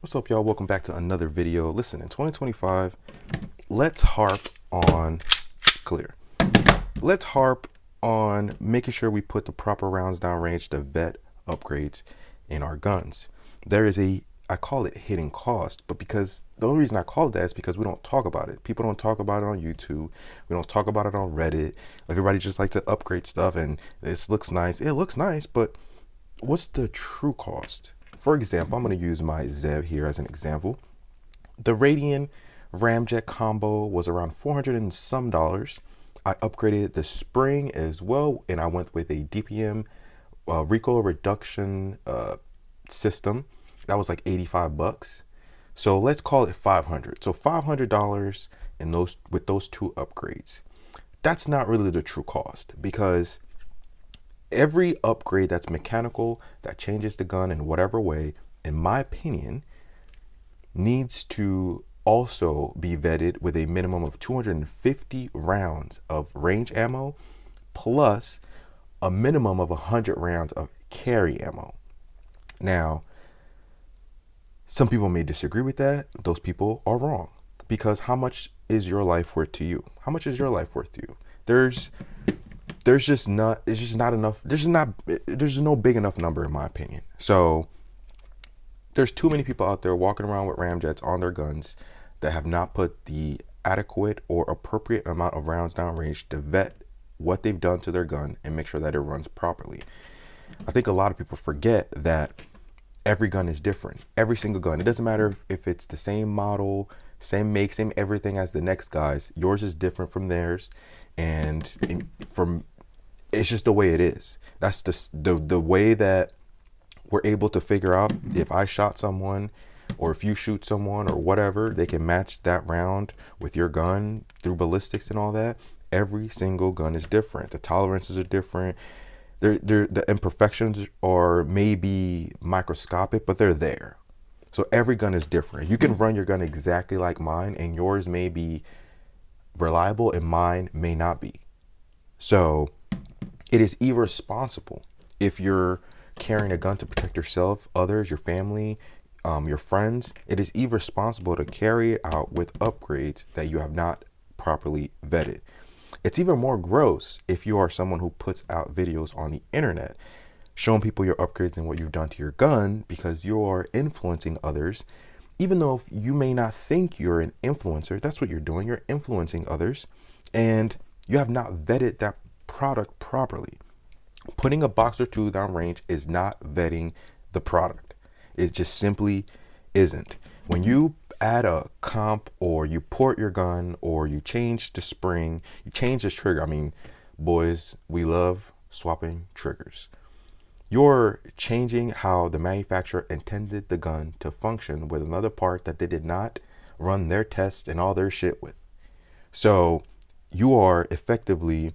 What's up, y'all? Welcome back to another video. Listen, in 2025, let's harp on clear. Let's harp on making sure we put the proper rounds down range to vet upgrades in our guns. There is I call it hidden cost, but because the only reason I call it that is because we don't talk about it. People don't talk about it on YouTube. We don't talk about it on Reddit. Everybody just likes to upgrade stuff and this looks nice. It looks nice, but what's the true cost? For example, I'm going to use my Zev here as an example. The Radian Ramjet combo was around 400 and some dollars. I upgraded the spring as well, and I went with a DPM recoil reduction system. That was like 85 bucks. So let's call it 500. So $500 in those with those two upgrades. That's not really the true cost, because every upgrade that's mechanical, that changes the gun in whatever way, in my opinion, needs to also be vetted with a minimum of 250 rounds of range ammo plus a minimum of 100 rounds of carry ammo. Now, some people may disagree with that. Those people are wrong, because how much is your life worth to you? How much is your life worth to you? There's just not, it's just not enough. There's no big enough number, in my opinion. So there's too many people out there walking around with ramjets on their guns that have not put the adequate or appropriate amount of rounds downrange to vet what they've done to their gun and make sure that it runs properly. I think a lot of people forget that every gun is different. Every single gun. It doesn't matter if it's the same model, same make, same everything as the next guy's. Yours is different from theirs, and from it's just the way it is. That's the way that we're able to figure out if I shot someone or if you shoot someone or whatever, they can match that round with your gun through ballistics and all that. Every single gun is different. The tolerances are different. The imperfections are maybe microscopic, but they're there. So every gun is different. You can run your gun exactly like mine, and yours may be reliable and mine may not be. So it is irresponsible if you're carrying a gun to protect yourself, others, your family, your friends. It is irresponsible to carry it out with upgrades that you have not properly vetted. It's even more gross if you are someone who puts out videos on the internet showing people your upgrades and what you've done to your gun, because you're influencing others. Even though you may not think you're an influencer, that's what you're doing. You're influencing others, and you have not vetted that product properly. Putting a box or two down range is not vetting the product. It just simply isn't. When you add a comp or you port your gun or you change the spring, you change the trigger. I mean, boys, we love swapping triggers. You're changing how the manufacturer intended the gun to function with another part that they did not run their tests and all their shit with. So you are effectively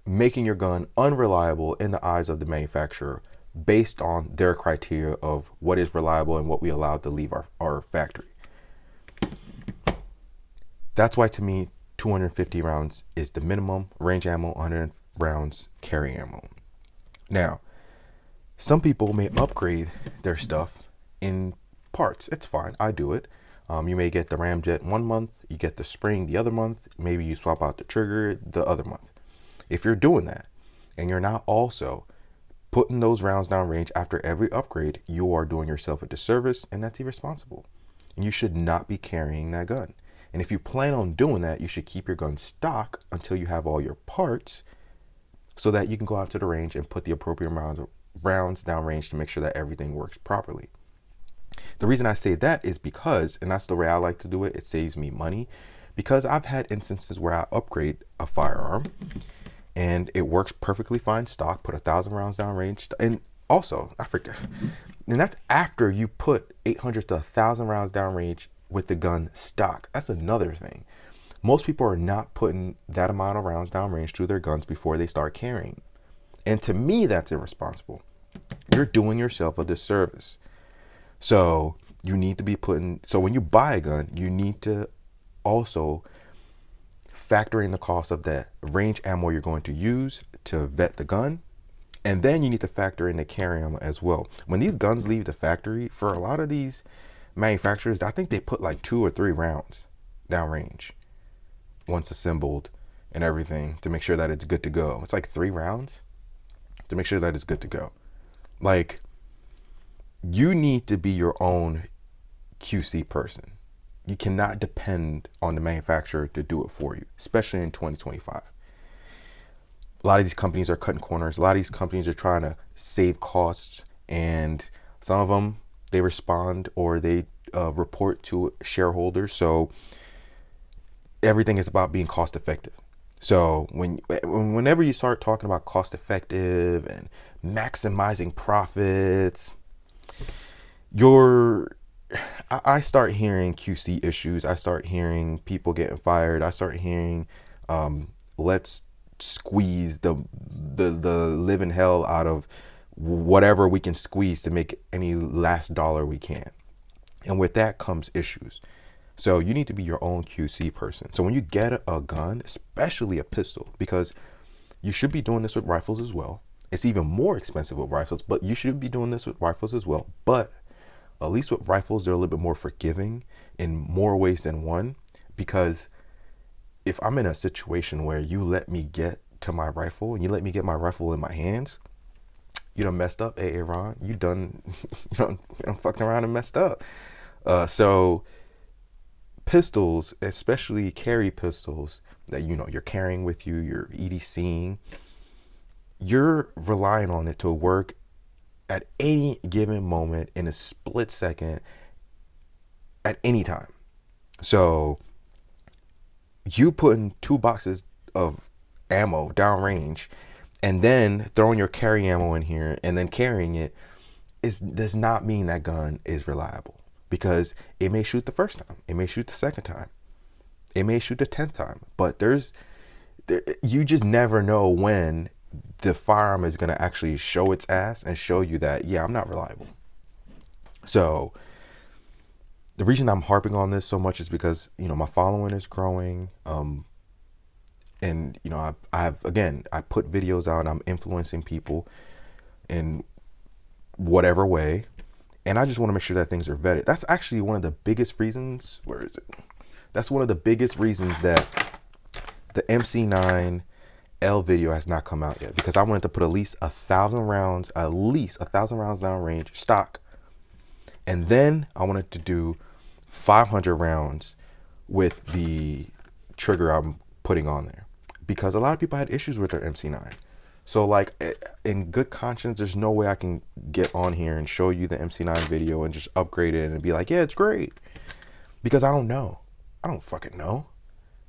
making your gun unreliable in the eyes of the manufacturer based on their criteria of what is reliable and what we allowed to leave our factory. That's why, to me, 250 rounds is the minimum range ammo, 100 rounds carry ammo. Now, some people may upgrade their stuff in parts. It's fine. I do it. You may get the ramjet 1 month, you get the spring the other month, maybe you swap out the trigger the other month. If you're doing that and you're not also putting those rounds down range after every upgrade, you are doing yourself a disservice, and that's irresponsible. And you should not be carrying that gun. And if you plan on doing that, you should keep your gun stock until you have all your parts, so that you can go out to the range and put the appropriate rounds down range to make sure that everything works properly. The reason I say that is because, and that's the way I like to do it, it saves me money, because I've had instances where I upgrade a firearm and it works perfectly fine stock, put 1,000 rounds down range, and also, I forget, and that's after you put 800 to 1,000 rounds down range with the gun stock. That's another thing. Most people are not putting that amount of rounds down range to their guns before they start carrying. And to me, that's irresponsible. You're doing yourself a disservice. So you need to be so when you buy a gun, you need to also factor in the cost of that range ammo you're going to use to vet the gun, And then you need to factor in the carry ammo as well. When these guns leave the factory, for a lot of these manufacturers, I think they put like 2 or 3 rounds downrange once assembled and everything to make sure that it's good to go. It's like 3 rounds to make sure that it's good to go. Like, you need to be your own QC person. You cannot depend on the manufacturer to do it for you, especially in 2025. A lot of these companies are cutting corners. A lot of these companies are trying to save costs, and some of them, they respond or they report to shareholders. So everything is about being cost effective. So whenever you start talking about cost effective and maximizing profits, I start hearing QC issues. I start hearing people getting fired. I start hearing let's squeeze the living hell out of whatever we can squeeze to make any last dollar we can. And with that comes issues. So you need to be your own QC person. So when you get a gun, especially a pistol, because you should be doing this with rifles as well. It's even more expensive with rifles, but you should be doing this with rifles as well. But at least with rifles, they're a little bit more forgiving in more ways than one, because if I'm in a situation where you let me get to my rifle and you let me get my rifle in my hands, you done messed up, hey Aaron. You done fucking around and messed up. So pistols, especially carry pistols that you're carrying with you, you're EDCing, you're relying on it to work at any given moment in a split second at any time. So you putting 2 boxes of ammo downrange and then throwing your carry ammo in here and then carrying it does not mean that gun is reliable, because it may shoot the first time, it may shoot the second time, it may shoot the 10th time, but you just never know when the firearm is going to actually show its ass and show you that, yeah, I'm not reliable. So the reason I'm harping on this so much is because, my following is growing. And, I put videos out, I'm influencing people in whatever way. And I just want to make sure that things are vetted. That's actually one of the biggest reasons. Where is it? That's one of the biggest reasons that the MC9 L video has not come out yet, because I wanted to put at least 1,000 rounds downrange stock. And then I wanted to do 500 rounds with the trigger I'm putting on there, because a lot of people had issues with their MC9. So like, in good conscience, there's no way I can get on here and show you the MC9 video and just upgrade it and be like, yeah, it's great, because I don't know. I don't fucking know.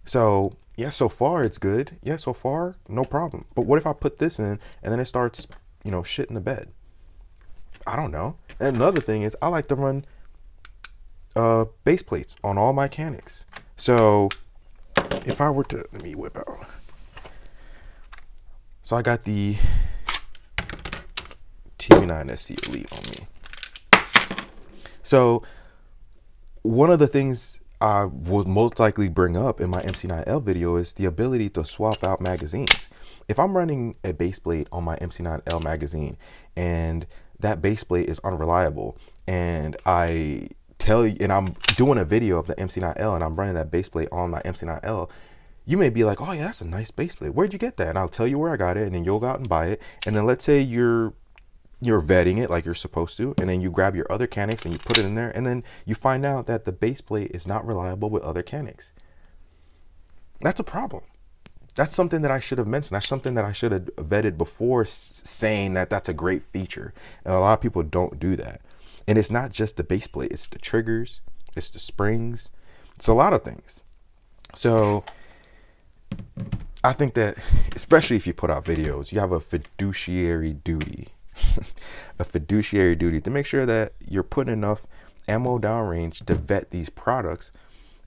So yeah, so far it's good. Yeah, so far, no problem. But what if I put this in and then it starts, shit in the bed? I don't know. And another thing is, I like to run base plates on all my Canics. So if I were to, let me whip out. So I got the TV9SC Elite on me. So one of the things I would most likely bring up in my MC9L video is the ability to swap out magazines. If I'm running a base plate on my MC9L magazine and that base plate is unreliable, and I tell you, and I'm doing a video of the MC9L and I'm running that base plate on my MC9L, you may be like, oh yeah, that's a nice base plate. Where'd you get that? And I'll tell you where I got it, and then you'll go out and buy it. And then let's say you're vetting it like you're supposed to, and then you grab your other Canics and you put it in there, and then you find out that the base plate is not reliable with other Canics. That's a problem. That's something that I should have mentioned. That's something that I should have vetted before saying that that's a great feature. And a lot of people don't do that. And it's not just the base plate, it's the triggers, it's the springs, it's a lot of things. So I think that, especially if you put out videos, you have a fiduciary duty to make sure that you're putting enough ammo downrange to vet these products.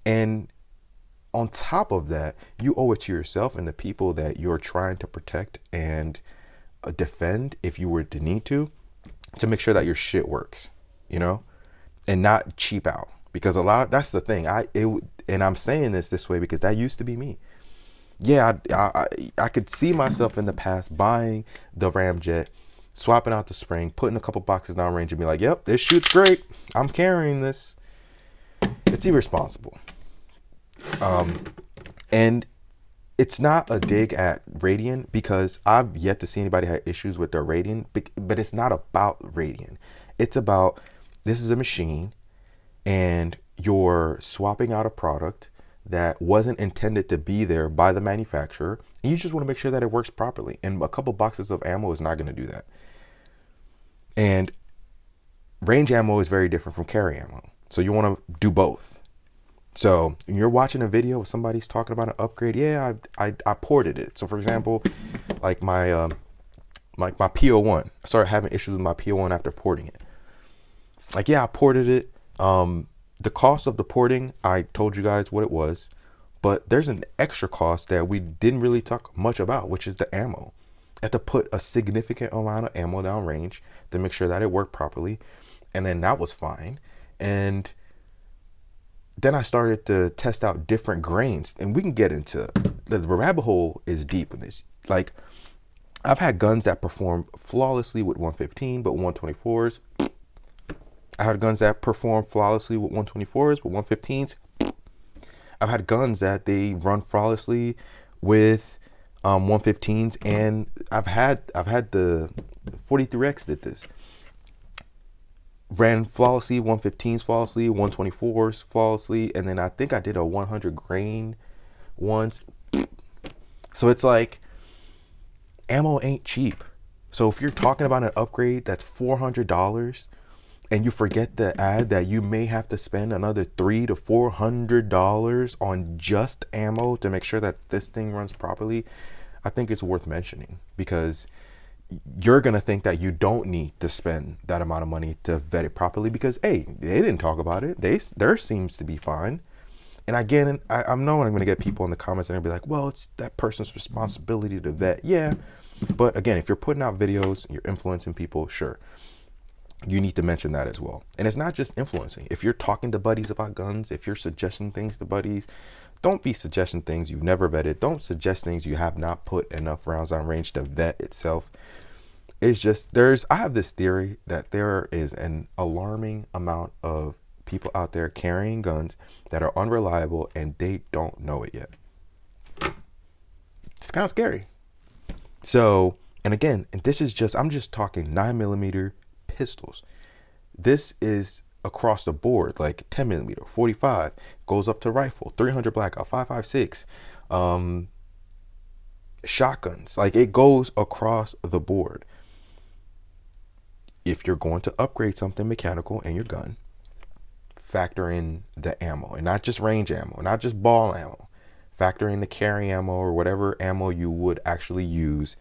And on top of that, you owe it to yourself and the people that you're trying to protect and defend, if you were to need to make sure that your shit works, and not cheap out. Because that's the thing. And I'm saying this way because that used to be me. Yeah, I could see myself in the past buying the Ramjet swapping out the spring, putting a couple boxes downrange and be like, yep, this shoots great, I'm carrying this. It's irresponsible. And it's not a dig at Radian, because I've yet to see anybody have issues with their Radian, but it's not about Radian. It's about, this is a machine and you're swapping out a product that wasn't intended to be there by the manufacturer, and you just want to make sure that it works properly. And a couple boxes of ammo is not going to do that. And range ammo is very different from carry ammo. So you want to do both. So when you're watching a video, if somebody's talking about an upgrade, yeah, I ported it. So for example, like my PO1, I started having issues with my PO1 after porting it. Like, yeah, I ported it. The cost of the porting, I told you guys what it was, but there's an extra cost that we didn't really talk much about, which is the ammo. I had to put a significant amount of ammo down range to make sure that it worked properly. And then that was fine. And then I started to test out different grains, and we can get into the rabbit hole is deep in this. Like, I've had guns that perform flawlessly with 115, but 124s. I had guns that perform flawlessly with 124s, but 115s. I've had guns that they run flawlessly with 115s, and I've had the 43X did this. Ran flawlessly, 115s flawlessly, 124s flawlessly, and then I think I did a 100 grain once. So it's like, ammo ain't cheap. So if you're talking about an upgrade that's $400, and you forget to add that you may have to spend another $300 to $400 on just ammo to make sure that this thing runs properly, I think it's worth mentioning, because you're going to think that you don't need to spend that amount of money to vet it properly because, hey, they didn't talk about it. Theirs seems to be fine. And again, I know I'm going to get people in the comments and they'll be like, well, it's that person's responsibility to vet. Yeah. But again, if you're putting out videos, you're influencing people, sure, you need to mention that as well. And it's not just influencing. If you're talking to buddies about guns, if you're suggesting things to buddies, don't be suggesting things you've never vetted. Don't suggest things you have not put enough rounds on range to vet itself. It's just, I have this theory that there is an alarming amount of people out there carrying guns that are unreliable and they don't know it yet. It's kind of scary. So, and again, and this is just, I'm just talking 9mm pistols. This is across the board, like 10mm, 45, goes up to rifle, 300 blackout, 5.56, shotguns. Like, it goes across the board. If you're going to upgrade something mechanical in your gun, factor in the ammo, and not just range ammo, not just ball ammo. Factor in the carry ammo or whatever ammo you would actually use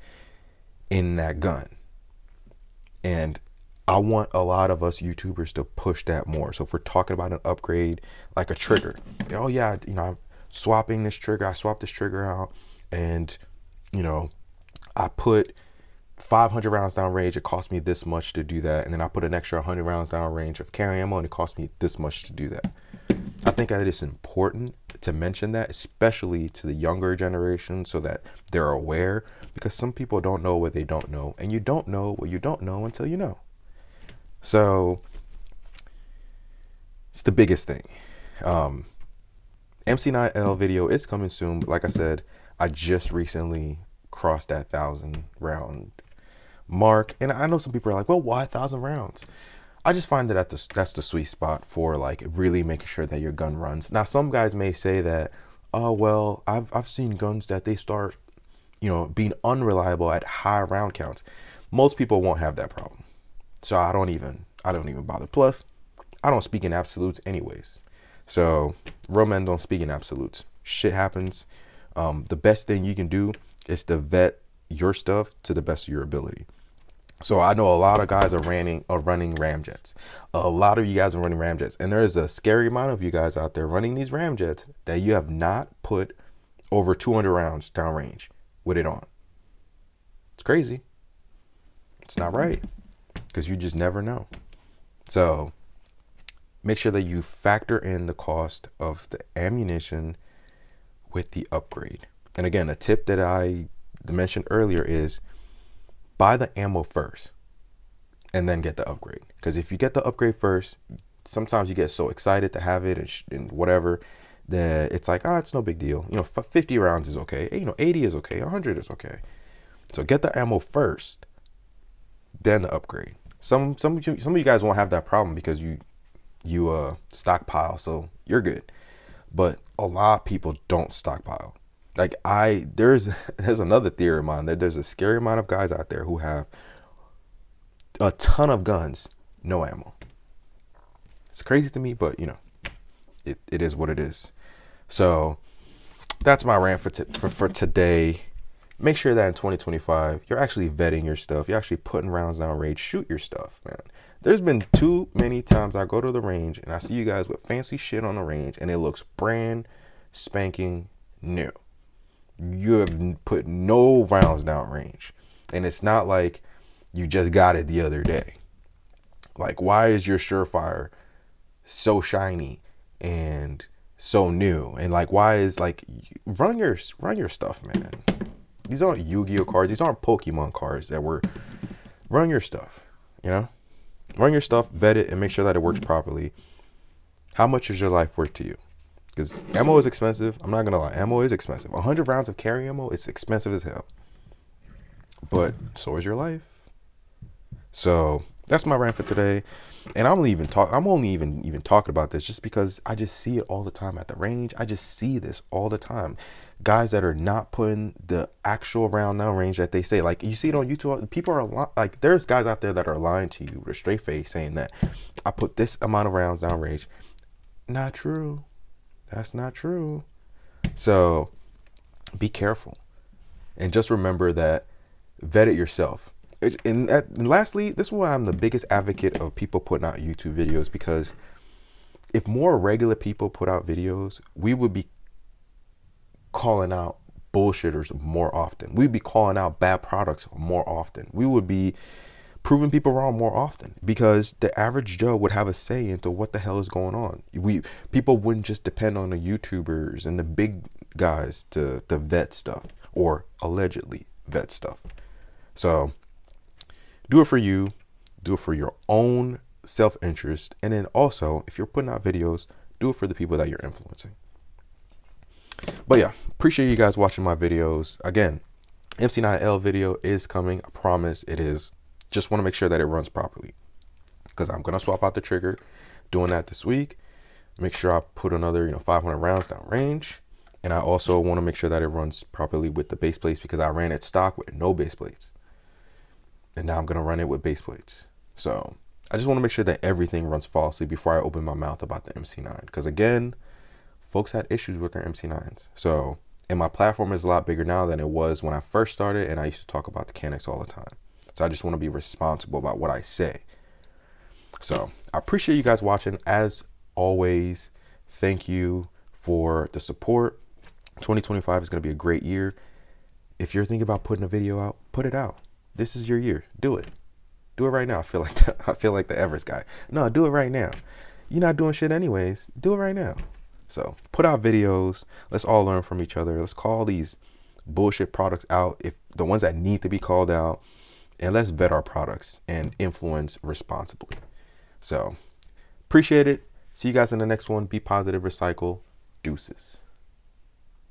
in that gun. And I want a lot of us YouTubers to push that more. So if we're talking about an upgrade, like a trigger, oh yeah, you know, I'm swapping this trigger, I swapped this trigger out, and you know, I put 500 rounds down range, it cost me this much to do that, and then I put an extra 100 rounds down range of carry ammo and it cost me this much to do that. I think that it's important to mention that, especially to the younger generation, so that they're aware, because some people don't know what they don't know, and you don't know what you don't know until you know. So it's the biggest thing. MC9L video is coming soon, but like I said, I just recently crossed that 1,000 round mark, and I know some people are like, well, why 1,000 rounds? I just find that that's the sweet spot for like really making sure that your gun runs. Now, some guys may say that, oh well, I've seen guns that they start, you know, being unreliable at high round counts. Most people won't have that problem, so I don't even bother. Plus, I don't speak in absolutes anyways. So real men don't speak in absolutes. Shit happens. The best thing you can do is to vet your stuff to the best of your ability. So I know a lot of guys are running ramjets. A lot of you guys are running ramjets, and there is a scary amount of you guys out there running these ramjets that you have not put over 200 rounds downrange with it on. It's crazy. It's not right, because you just never know. So make sure that you factor in the cost of the ammunition with the upgrade. And again, a tip that I mentioned earlier is buy the ammo first. and then get the upgrade. Because if you get the upgrade first, sometimes you get so excited to have it and whatever that it's like, it's no big deal. 50 rounds is okay. 80 is okay. 100 is okay. So get the ammo first, then the upgrade. Some of you guys won't have that problem because you stockpile, so you're good. But a lot of people don't stockpile. Like there's another theory of mine that there's a scary amount of guys out there who have a ton of guns, no ammo. It's crazy to me, but it is what it is. So that's my rant for today. Make sure that in 2025 you're actually vetting your stuff. You're actually putting rounds down range. Shoot your stuff, man. There's been too many times I go to the range and I see you guys with fancy shit on the range and it looks brand spanking new. You have put no rounds down range, and it's not like you just got it the other day. Like, why is your Surefire so shiny and so new? And like, why is run your stuff, man. These aren't Yu-Gi-Oh cards. These aren't Pokemon cards run your stuff, run your stuff, vet it, and make sure that it works properly. How much is your life worth to you? Because ammo is expensive. I'm not going to lie. Ammo is expensive. 100 rounds of carry ammo is expensive as hell. But so is your life. So that's my rant for today. And I'm only even talking about this just because I just see it all the time at the range. I just see this all the time. Guys that are not putting the actual round down range that they say. Like, you see it on YouTube. People are like, there's guys out there that are lying to you with a straight face saying that I put this amount of rounds down range. Not true. That's not true. So be careful. And just remember that vet it yourself. And lastly, this is why I'm the biggest advocate of people putting out YouTube videos, because if more regular people put out videos, we would be calling out bullshitters more often. We'd be calling out bad products more often. We would be proving people wrong more often, because the average Joe would have a say into what the hell is going on. People wouldn't just depend on the YouTubers and the big guys to vet stuff, or allegedly vet stuff. So do it for you, do it for your own self-interest, and then also, if you're putting out videos, do it for the people that you're influencing. But yeah, appreciate you guys watching my videos. Again, MC9L video is coming. I promise it is. Just want to make sure that it runs properly, because I'm going to swap out the trigger, doing that this week. Make sure I put another 500 rounds down range. And I also want to make sure that it runs properly with the base plates, because I ran it stock with no base plates. And now I'm going to run it with base plates. So I just want to make sure that everything runs flawlessly before I open my mouth about the MC9. Because again, folks had issues with their MC9s. So, and my platform is a lot bigger now than it was when I first started, and I used to talk about the Canucks all the time. So I just want to be responsible about what I say. So I appreciate you guys watching. As always, thank you for the support. 2025 is going to be a great year. If you're thinking about putting a video out, put it out. This is your year. Do it. Do it right now. I feel like the Everest guy. No, do it right now. You're not doing shit anyways. Do it right now. So put out videos. Let's all learn from each other. Let's call these bullshit products out, if the ones that need to be called out, and let's vet our products and influence responsibly. So appreciate it. See you guys in the next one. Be positive, recycle. Deuces.